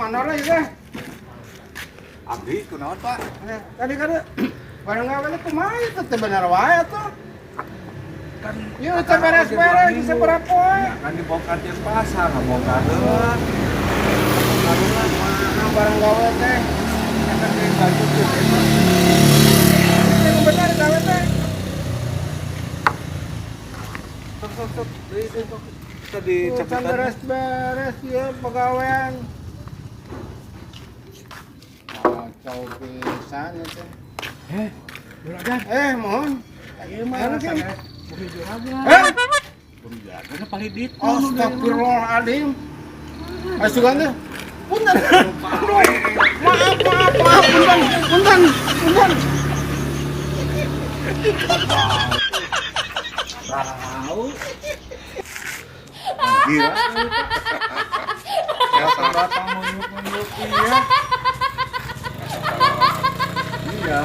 Mana lagi teh? Abdi kunaon Pak? Tadi kan barang gawe kumaha itu teh bener wae tuh. Kan Ieu teh beres-beres bisa berapa wae. kan dibongkar di pasar, ngabongkareun. Mana barang gawe teh? Kan di baju teh. Itu bener gawe teh. Sok tadi Can beres-beres ieu pegawaian. Kacau pisan itu. Mohon. Ieu mah Mana, Kim? rasana bumi juragan. Juragan paling ditu. Astagfirullahaladzim. Ayo sugan teh. Punten. Aduh. Maaf. Punten. Tahu. Gila. Datang-datang mengyuk-nyuk iya. Iya.